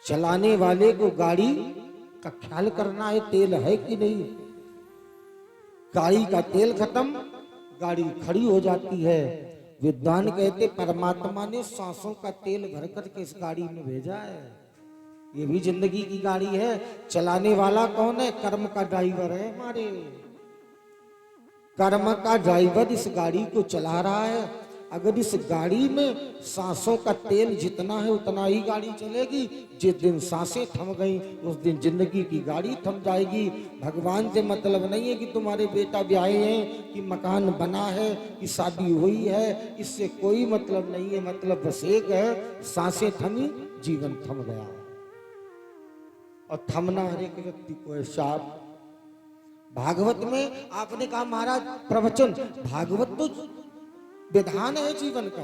चलाने वाले को गाड़ी का ख्याल करना है, तेल है कि नहीं। गाड़ी का तेल खत्म, गाड़ी खड़ी हो जाती है। विद्वान कहते परमात्मा ने सांसों का तेल भर करके इस गाड़ी में भेजा है। ये भी जिंदगी की गाड़ी है। चलाने वाला कौन है? कर्म का ड्राइवर है हमारे। कर्म का ड्राइवर इस गाड़ी को चला रहा है। अगर इस गाड़ी में सांसों का तेल जितना है उतना ही गाड़ी चलेगी। जिस दिन सांसें थम गई उस दिन जिंदगी की गाड़ी थम जाएगी। भगवान से मतलब नहीं है कि तुम्हारे बेटा ब्याहे हैं, कि मकान बना है, कि शादी हुई है, इससे कोई मतलब नहीं है। मतलब बस एक है, सांसें थमी, जीवन थम गया। और थमना हर एक व्यक्ति को है साहब। भागवत में आपने कहा महाराज प्रवचन, भागवत तो विधान है जीवन का।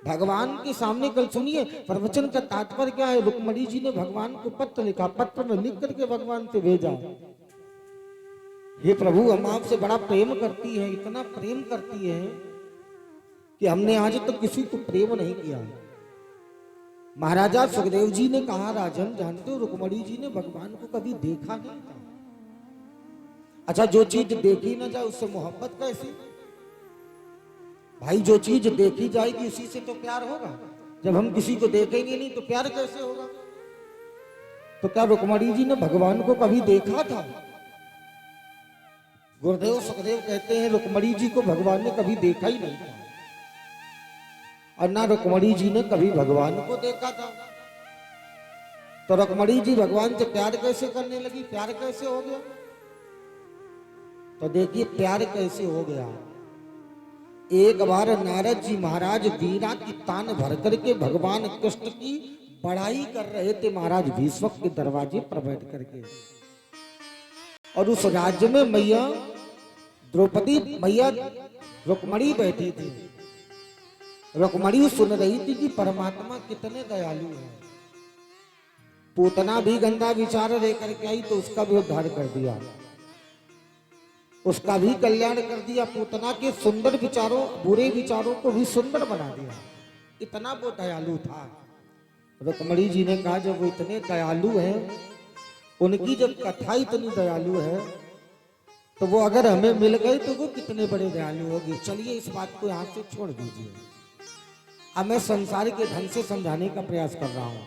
भगवान के सामने कल सुनिए प्रवचन का तात्पर्य क्या है। रुक्मणी जी ने भगवान को पत्र लिखा, पत्र में लिख करके भगवान से भेजा, हे प्रभु हम आपसे बड़ा प्रेम करती है, इतना प्रेम करती है कि हमने आज तक किसी को प्रेम नहीं किया। महाराजा सुखदेव जी ने कहा राजन जानते हो रुक्मणी जी ने भगवान को कभी देखा नहीं था। अच्छा जो चीज देखी ना जाए उससे मोहब्बत कैसी भाई। जो चीज देखी जाएगी उसी से तो प्यार होगा। जब हम किसी को देखेंगे नहीं तो प्यार कैसे होगा। तो क्या रुक्मणी जी ने भगवान को कभी देखा था? गुरुदेव सुखदेव कहते हैं रुक्मणी जी को भगवान ने कभी देखा ही नहीं था और ना रुक्मणी जी ने कभी भगवान को देखा था। तो रुक्मणी जी भगवान से प्यार कैसे करने लगी, प्यार कैसे हो गया? तो देखिए प्यार कैसे हो गया। एक बार नारद जी महाराज वीणा की तान भर करके भगवान कृष्ण की बड़ाई कर रहे थे महाराज भीष्म के दरवाजे पर बैठ करके। और उस राज्य में मैया द्रौपदी मैया रुक्मणी बैठी थी। रुक्मणी सुन रही थी कि परमात्मा कितने दयालु हैं। पूतना भी गंदा विचार लेकर के आई तो उसका भी उद्धार कर दिया, उसका भी कल्याण कर दिया। पूतना के सुंदर विचारों बुरे विचारों को भी सुंदर बना दिया। इतना वो दयालु था। रुक्मणी जी ने कहा जब वो इतने दयालु हैं, उनकी जब कथा इतनी दयालु है तो वो अगर हमें मिल गए तो वो कितने बड़े दयालु होगी। चलिए इस बात को यहाँ से छोड़ दीजिए। अब मैं संसार के ढंग से समझाने का प्रयास कर रहा हूँ।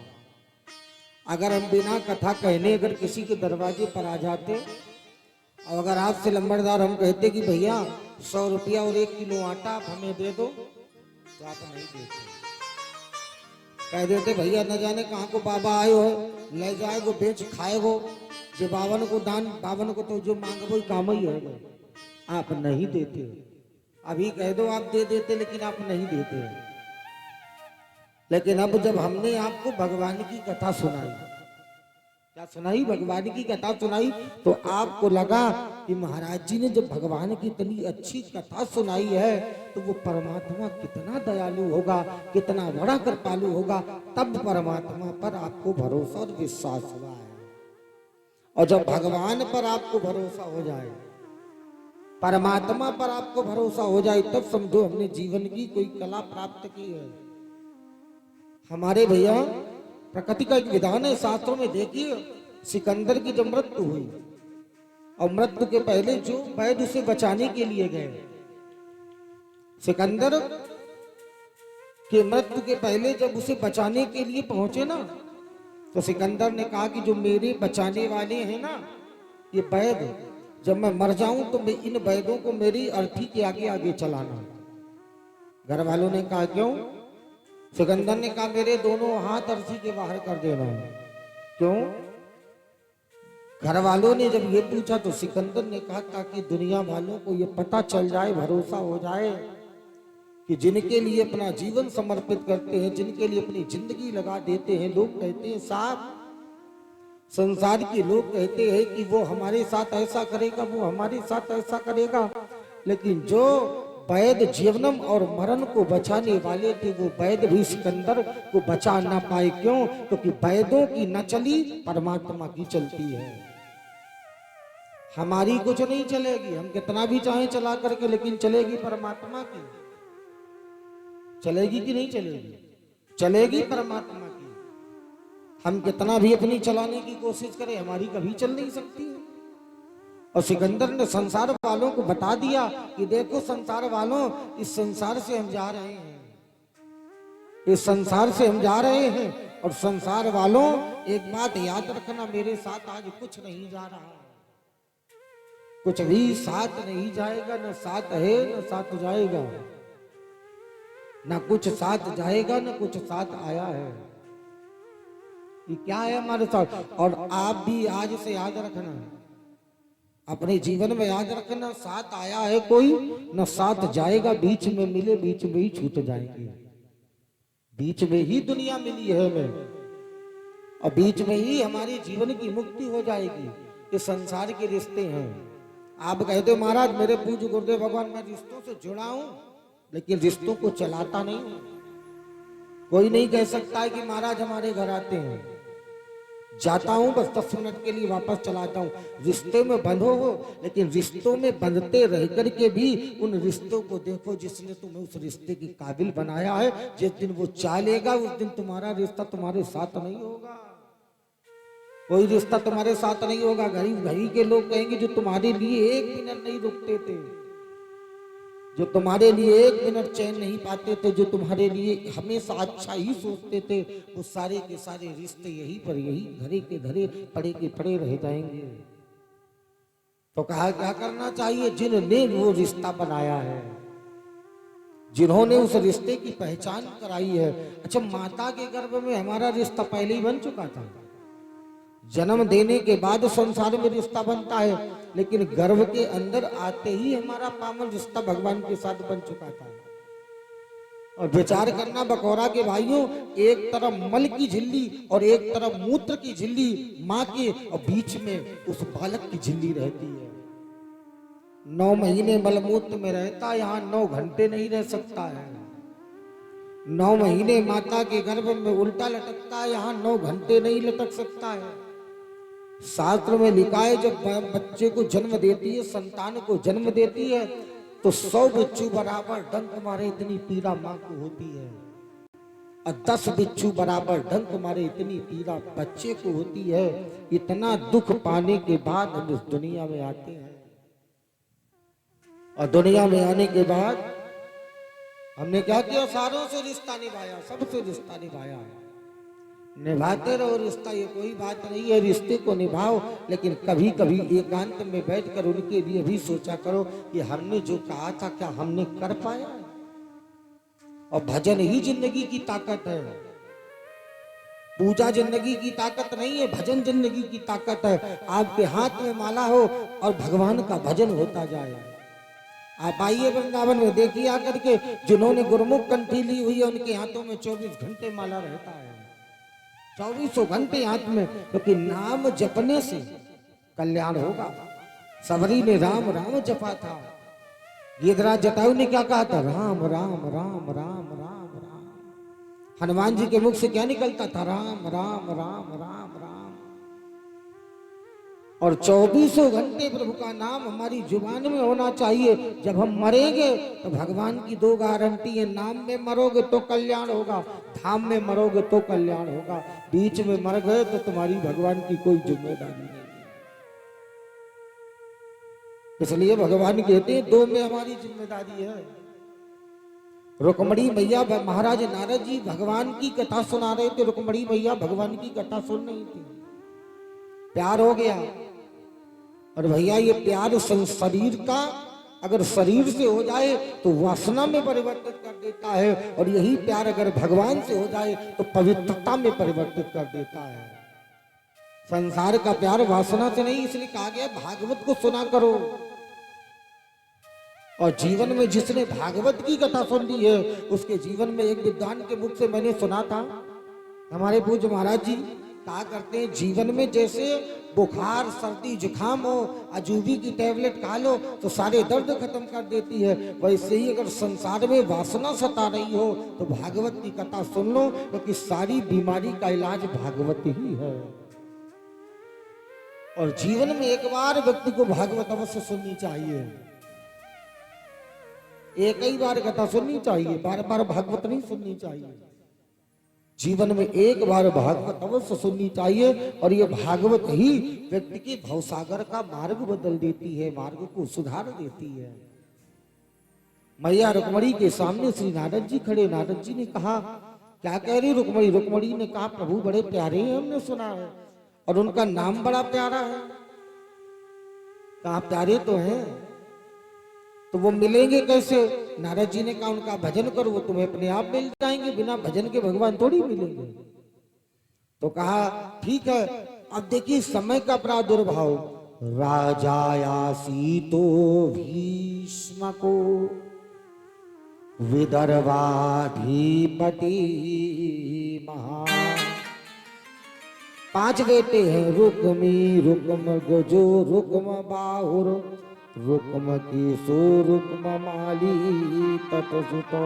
अगर हम बिना कथा कहने अगर किसी के दरवाजे पर आ जाते और अगर आपसे लंबरदार हम कहते कि भैया 100 रुपया और 1 किलो आटा आप हमें दे दो, तो आप नहीं देते। कह देते भैया न जाने कहाँ को बाबा आए हो, ले जाए वो बेच खाए वो, जो बावन को दान बावन को तो जो मांग वो काम ही है। आप नहीं देते। अभी कह दो आप दे देते, लेकिन आप नहीं देते। लेकिन अब जब हमने आपको भगवान की कथा सुनाई, क्या सुनाई? भगवान की कथा सुनाई, तो आपको लगा कि महाराज जी ने जब भगवान की इतनी अच्छी कथा सुनाई है तो वो परमात्मा कितना दयालु होगा, कितना बड़ा कृपालु होगा। तब परमात्मा पर आपको भरोसा और विश्वास हुआ है। और जब भगवान पर आपको भरोसा हो जाए, परमात्मा पर आपको भरोसा हो जाए, तब समझो हमने जीवन की कोई कला प्राप्त की है। हमारे भैया प्रकृति का एक विधान है शास्त्रों में। देखिए सिकंदर की जब मृत्यु हुई और मृत्यु के पहले जो वैद्य उसे बचाने के लिए गए, सिकंदर के मृत्यु के पहले जब उसे बचाने के लिए पहुंचे ना, तो सिकंदर ने कहा कि जो मेरे बचाने वाले हैं ना ये वैद्य, जब मैं मर जाऊं तो मैं इन वैद्यों को मेरी अर्थी के आगे आगे चलाना। घर वालों ने कहा क्यों? सिकंदर ने कहा मेरे दोनों हाथ अर्थी के बाहर कर देना है। क्यों? घर वालों ने जब ये पूछा तो सिकंदर ने कहा ताकि दुनिया वालों को ये पता चल जाए, भरोसा हो जाए कि जिनके लिए अपना जीवन समर्पित करते हैं, जिनके लिए अपनी जिंदगी लगा देते हैं, लोग कहते हैं साहब संसार के लोग कहते हैं कि वो हमारे साथ ऐसा करेगा, वो हमारे साथ ऐसा करेगा, लेकिन जो वैद्य जीवनम और मरण को बचाने वाले थे वो वैद्य भी सिकंदर को बचा ना पाए। क्यों? क्योंकि वैद्यों की न चली परमात्मा की चलती है। हमारी कुछ नहीं चलेगी, हम कितना भी चाहें चला करके, लेकिन चलेगी परमात्मा की। चलेगी कि नहीं चलेगी? चलेगी परमात्मा की। हम कितना भी अपनी चलाने की कोशिश करें, हमारी कभी चल नहीं सकती है। और सिकंदर ने संसार वालों को बता दिया कि देखो संसार वालों, इस संसार से हम जा रहे हैं, इस संसार से हम जा रहे हैं। और संसार वालों, एक बात याद रखना, मेरे साथ आज कुछ नहीं जा रहा, कुछ भी साथ नहीं जाएगा, न साथ है न साथ जाएगा, न कुछ साथ जाएगा न कुछ साथ आया है। ये क्या है हमारे साथ। और आप भी आज से याद रखना, अपने जीवन में याद रखना, साथ आया है कोई न साथ जाएगा, बीच में मिले बीच में ही छूट जाएंगे। बीच में ही दुनिया मिली है हमें, और बीच में ही हमारे जीवन की मुक्ति हो जाएगी। ये संसार के रिश्ते हैं। आप कहते हो महाराज मेरे पूज्य गुरुदेव भगवान, मैं रिश्तों से जुड़ा हूं लेकिन रिश्तों को चलाता नहीं हूं। कोई नहीं कह सकता है कि महाराज हमारे घर आते हैं, जाता हूं बस 10 मिनट के लिए वापस चलाता हूं। रिश्ते में बंधो हो, लेकिन रिश्तों में बंधते रह करके भी उन रिश्तों को देखो जिसने तुम्हें उस रिश्ते की काबिल बनाया है। जिस दिन वो चालेगा उस दिन तुम्हारा रिश्ता तुम्हारे साथ नहीं होगा, कोई रिश्ता तुम्हारे साथ नहीं होगा। गरीब घरी के लोग कहेंगे जो तुम्हारे लिए एक मिनट नहीं रुकते थे, जो तुम्हारे लिए एक मिनट चैन नहीं पाते थे, जो तुम्हारे लिए हमेशा अच्छा ही सोचते थे, वो सारे के सारे रिश्ते यही पर यही घरे के घरे पड़े के पड़े रह जाएंगे। तो कहा क्या करना चाहिए, जिन्होंने वो रिश्ता बनाया है, जिन्होंने उस रिश्ते की पहचान कराई है। अच्छा, माता के गर्भ में हमारा रिश्ता पहले ही बन चुका था, जन्म देने के बाद संसार में रिश्ता बनता है, लेकिन गर्भ के अंदर आते ही हमारा पावन रिश्ता भगवान के साथ बन चुका था। और विचार करना बकौरा के भाइयों, एक तरफ मल की झिल्ली और एक तरफ मूत्र की झिल्ली माँ के, और बीच में उस बालक की झिल्ली रहती है। 9 महीने मलमूत्र में रहता, यहाँ 9 घंटे नहीं रह सकता है। 9 महीने माता के गर्भ में उल्टा लटकता है, यहाँ 9 घंटे नहीं लटक सकता है। शास्त्र में लिखा है जब बच्चे को जन्म देती है, संतान को जन्म देती है, तो 100 बिच्छू बराबर डंक मारे इतनी पीड़ा माँ को होती है, और 10 बिच्छू बराबर डंक मारे इतनी पीड़ा बच्चे को होती है। इतना दुख पाने के बाद हम इस दुनिया में आते हैं, और दुनिया में आने के बाद हमने क्या किया, सारों से रिश्ता निभाया, सबसे रिश्ता निभाया। निभाते रहो रिश्ता, ये कोई बात नहीं है, रिश्ते को निभाओ, लेकिन कभी कभी एकांत में बैठकर उनके लिए भी सोचा करो कि हमने जो कहा था क्या हमने कर पाया। और भजन ही जिंदगी की ताकत है, पूजा जिंदगी की ताकत नहीं है, भजन जिंदगी की ताकत है। आपके हाथ में माला हो और भगवान का भजन होता जाए। आप आइए वृंदावन में देखिए आकर के, जिन्होंने गुरुमुख कंठी ली हुई है उनके हाथों में 24 घंटे माला रहता है, 24 घंटे हाथ में, क्योंकि नाम जपने से कल्याण होगा। सबरी ने राम राम जपा था, गिरिराज जटायु ने क्या कहा था, राम राम राम राम राम राम। हनुमान जी के मुख से क्या निकलता था, राम राम राम राम राम। और 24 घंटे प्रभु का नाम हमारी जुबान में होना चाहिए। जब हम मरेंगे तो भगवान की 2 गारंटी है, नाम में मरोगे तो कल्याण होगा, धाम में मरोगे तो कल्याण होगा। बीच में मर गए तो तुम्हारी भगवान की कोई जिम्मेदारी नहीं। इसलिए भगवान कहते हैं 2 में हमारी जिम्मेदारी है। रुक्मणी मैया, महाराज नारद जी भगवान की कथा सुना रहे थे, रुक्मणी मैया भगवान की कथा सुन रही थी, प्यार हो गया। और भैया ये प्यार शरीर का अगर शरीर से हो जाए तो वासना में परिवर्तित कर देता है, और यही प्यार अगर भगवान से हो जाए तो पवित्रता में परिवर्तित कर देता है। संसार का प्यार वासना से नहीं, इसलिए कहा गया भागवत को सुना करो। और जीवन में जिसने भागवत की कथा सुन ली है उसके जीवन में, एक विद्वान के मुख से मैंने सुना था, हमारे पूज्य महाराज जी कहा करते हैं, जीवन में जैसे बुखार सर्दी जुकाम हो, अजूबी की टैबलेट खा लो तो सारे दर्द खत्म कर देती है, वैसे ही अगर संसार में वासना सता रही हो तो भागवत की कथा सुन लो, क्योंकि सारी बीमारी का इलाज भागवत ही है। और जीवन में एक बार व्यक्ति को भागवत अवश्य सुननी चाहिए, एक ही बार कथा सुननी चाहिए, बार बार भागवत नहीं सुननी चाहिए। जीवन में एक बार भागवत अवश्य सुननी चाहिए, और ये भागवत ही व्यक्ति के भवसागर का मार्ग बदल देती है, मार्ग को सुधार देती है। मैया रुक्मणी के सामने श्री नारद जी खड़े। नारद जी ने कहा, क्या कह रही रुक्मणी? रुक्मणी ने कहा, प्रभु बड़े प्यारे हैं, हमने सुना है, और उनका नाम बड़ा प्यारा है। कहा प्यारे तो हैं, तो वो मिलेंगे कैसे? नारद जी ने कहा, उनका भजन करो, वो तुम्हें अपने आप मिल जाएंगे, बिना भजन के भगवान थोड़ी मिलेंगे। तो कहा ठीक है। अब देखिए समय का प्रादुर्भाव, राजायासी तो भीष्म को विदर्भाधिपति महान। 5 बेटे हैं, रुक्मी, रुक्म गजो, रुक्म बाहुर, रुक्म केसो, रुक्म माली ततसुतो।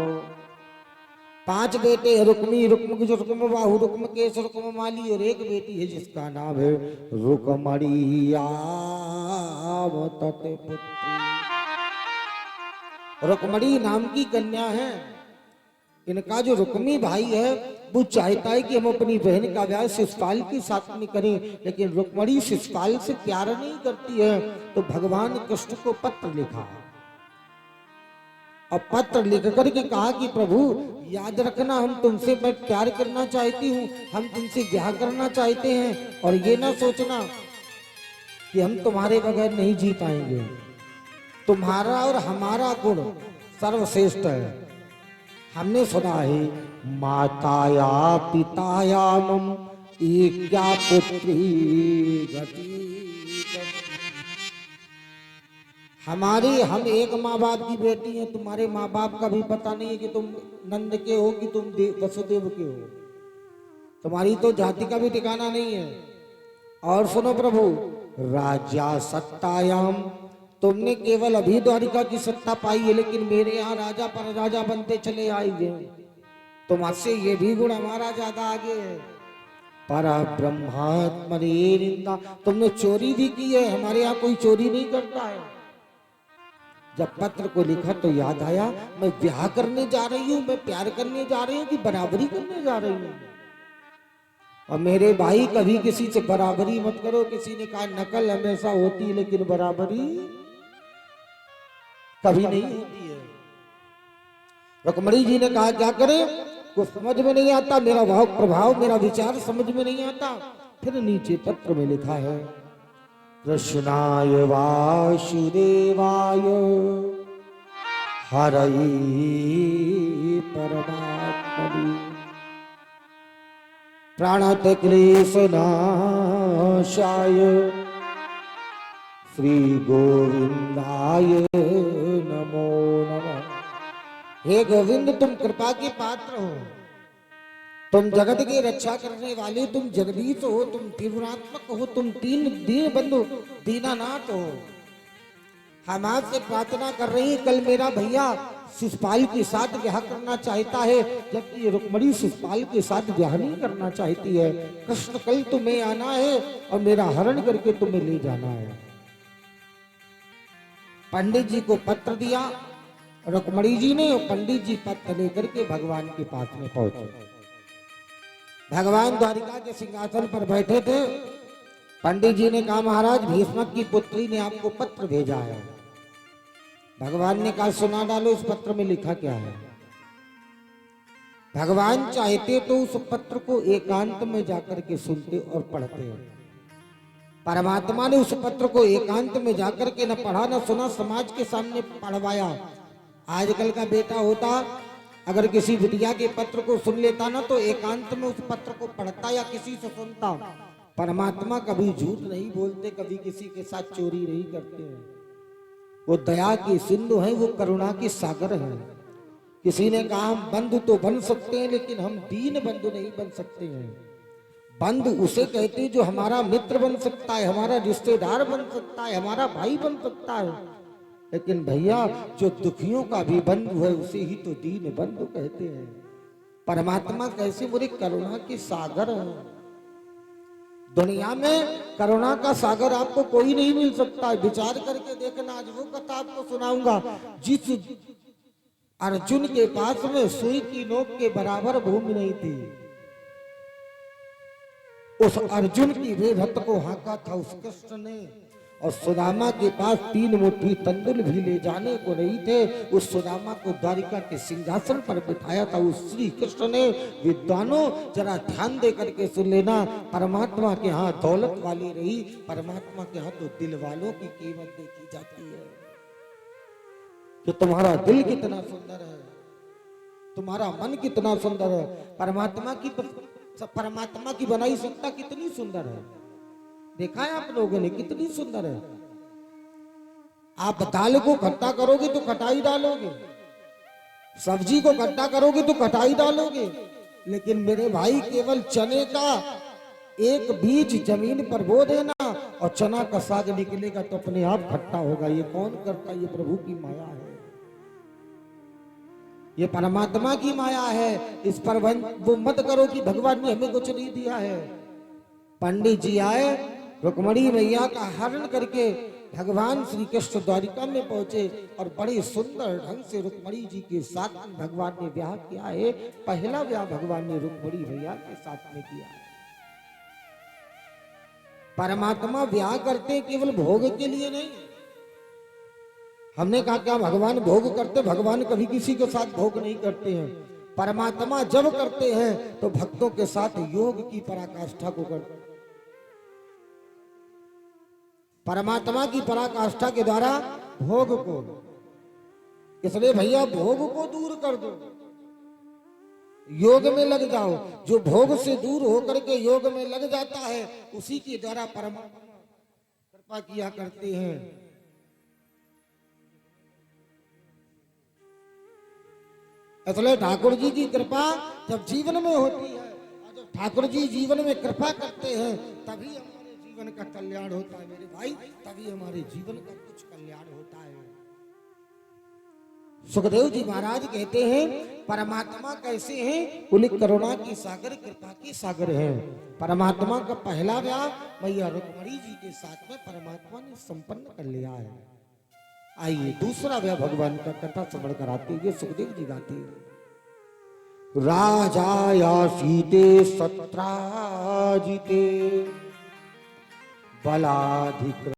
5 बेटे हैं, रुक्मी, रुक्म गजो, रुक्म बाहु, रुक्म केसो, रुक्म माली, और एक बेटी है जिसका नाम है रुक्मणी तत्पुत्री। रुक्मणी नाम की कन्या है। इनका जो रुक्मी भाई है वो चाहता है कि हम अपनी बहन का ब्याह शिशुपाल के साथ में करें, लेकिन रुक्मणी शिशुपाल से प्यार नहीं करती है। तो भगवान कृष्ण को पत्र लिखा, और पत्र लिख करके कहा कि प्रभु याद रखना, हम तुमसे मैं प्यार करना चाहती हूँ, हम तुमसे ब्याह करना चाहते हैं, और ये ना सोचना कि हम तुम्हारे बगैर नहीं जी पाएंगे। तुम्हारा और हमारा गुण सर्वश्रेष्ठ है। हमने सुना है माताया पिताया मम एक्या पुत्री गति। हम एक माँ बाप की बेटी हैं, तुम्हारे माँ बाप का भी पता नहीं है कि तुम नंद के हो कि तुम वसुदेव के हो, तुम्हारी तो जाति का भी ठिकाना नहीं है। और सुनो प्रभु, राजा सत्तायाम, तुमने केवल अभी द्वारिका की सत्ता पाई है, लेकिन मेरे यहाँ राजा पर राजा बनते चले आएंगे। तुमसे ये भी गुण हमारा ज्यादा आगे है। पर ब्रह्मात्मने निंदा, तुमने चोरी भी की है, हमारे यहाँ कोई चोरी नहीं करता है। जब पत्र को लिखा तो याद आया, मैं ब्याह करने जा रही हूँ, मैं प्यार करने जा रही हूँ कि बराबरी करने जा रही हूँ। और मेरे भाई कभी किसी से बराबरी मत करो। किसी ने कहा नकल हमेशा होती है, लेकिन बराबरी कभी नहीं होती है। रुक्मणी जी ने कहा क्या करें, कुछ समझ में नहीं आता, मेरा भाव प्रभाव, मेरा विचार समझ में नहीं आता। फिर नीचे पत्र में लिखा है, कृष्णाय वासुदेवाय हरये परमात्मने प्राणत क्लेशनाशाय श्री गोविंदाय नमो नमः। हे गोविंद, तुम कृपा के पात्र हो, तुम जगत की रक्षा करने वाले, तुम जगदीश हो, तुम त्रिगुणात्मक हो, तुम तीन दीन बंधु दीनानाथ हो। हम आपसे प्रार्थना कर रही है, कल मेरा भैया शिशुपाल के साथ ब्याह करना चाहता है, जबकि रुक्मणी शिशुपाल के साथ ब्याह नहीं करना चाहती है। कृष्ण कल तुम्हें आना है और मेरा हरण करके तुम्हें ले जाना है। पंडित जी को पत्र दिया रुक्मणी जी ने, और पंडित जी पत्र लेकर के भगवान के पास में पहुंचे। भगवान द्वारिका के सिंहासन पर बैठे थे। पंडित जी ने कहा, महाराज भीष्म की पुत्री ने आपको पत्र भेजा है। भगवान ने कहा, सुना डालो, इस पत्र में लिखा क्या है। भगवान चाहते तो उस पत्र को एकांत में जाकर के सुनते और पढ़ते। परमात्मा ने उस पत्र को एकांत में जाकर के न पढ़ा न सुना, समाज के सामने पढ़वाया। आजकल का बेटा होता, अगर किसी बिटिया के पत्र को सुन लेता ना, तो एकांत में उस पत्र को पढ़ता या किसी से सुनता। परमात्मा कभी झूठ नहीं बोलते, कभी किसी के साथ चोरी नहीं करते हैं। वो दया के सिंधु हैं, वो करुणा के सागर हैं। किसी ने कहा हम बंधु तो बन सकते हैं, लेकिन हम दीन बंधु नहीं बन सकते हैं। बंधु उसे कहते हैं जो हमारा मित्र बन सकता है, हमारा रिश्तेदार बन सकता है, हमारा भाई बन सकता है। लेकिन भैया जो दुखियों का भी बंधु है, उसे ही तो दीन बंधु कहते हैं। परमात्मा कैसे बोले, करुणा के सागर है। दुनिया में करुणा का सागर आपको कोई नहीं मिल सकता है। विचार करके देखना, आज वो कथा आपको सुनाऊंगा जिस अर्जुन के पास में सुई की नोक के बराबर भूमि नहीं थी, उस अर्जुन की वे रथ को हाँका था उस कृष्ण ने, और सुदामा के पास 3 मुट्ठी तंदुल भी ले जाने को नहीं थे। उस सुदामा को द्वारिका के सिंहासन पर बिठाया था उस श्री कृष्ण ने। विद्वानों जरा ध्यान दे करके सुन लेना, परमात्मा के यहाँ दौलत वाली रही, परमात्मा के यहाँ तो दिल वालों की कीमत देखी जाती है कि तुम्हारा दिल कितना सुंदर है, तुम्हारा मन कितना सुंदर है। परमात्मा की बनाई सत्ता कितनी सुंदर है, देखा है आप लोगों ने कितनी सुंदर है। आप दाल को खट्टा करोगे तो खटाई डालोगे, सब्जी को खट्टा करोगे तो खटाई डालोगे, लेकिन मेरे भाई केवल चने का एक बीज जमीन पर बो देना और चना का साग निकलेगा तो अपने आप खट्टा होगा। ये कौन करता है? ये प्रभु की माया है, ये परमात्मा की माया है। इस पर वो मत करो कि भगवान ने हमें कुछ नहीं दिया है। पंडित जी आए, रुक्मणी मैया का हरण करके भगवान श्री कृष्ण द्वारिका में पहुंचे और बड़े सुंदर ढंग से रुक्मणी जी के साथ भगवान ने ब्याह किया है। पहला ब्याह भगवान ने रुक्मणी मैया के साथ में किया है। परमात्मा ब्याह करते केवल भोग के लिए नहीं। हमने कहा क्या भगवान भोग करते? भगवान कभी किसी के साथ भोग नहीं करते हैं। परमात्मा जब करते हैं तो भक्तों के साथ योग की पराकाष्ठा को करते हैं। परमात्मा की पराकाष्ठा के द्वारा भोग को, इसलिए भैया भोग को दूर कर दो, योग में लग जाओ। जो भोग से दूर होकर के योग में लग जाता है उसी के द्वारा परमात्मा कृपा किया करते हैं। इसलिए ठाकुर जी की कृपा जब जीवन में होती है और जब ठाकुर जी जीवन में कृपा करते हैं तभी हमारे जीवन का कल्याण होता है मेरे भाई, तभी हमारे जीवन का कुछ कल्याण होता है। सुखदेव जी महाराज कहते हैं परमात्मा कैसे हैं? बोले करुणा की सागर, कृपा की सागर है। परमात्मा का पहला ब्याह मैया रुक्मणी जी के साथ में परमात्मा ने संपन्न कर लिया है। आइए दूसरा ब्याह भगवान का कथा श्रवण कराते हैं। सुखदेव जी गाते हैं, राजाया सीते सत्राजिते बलाधिक्रांते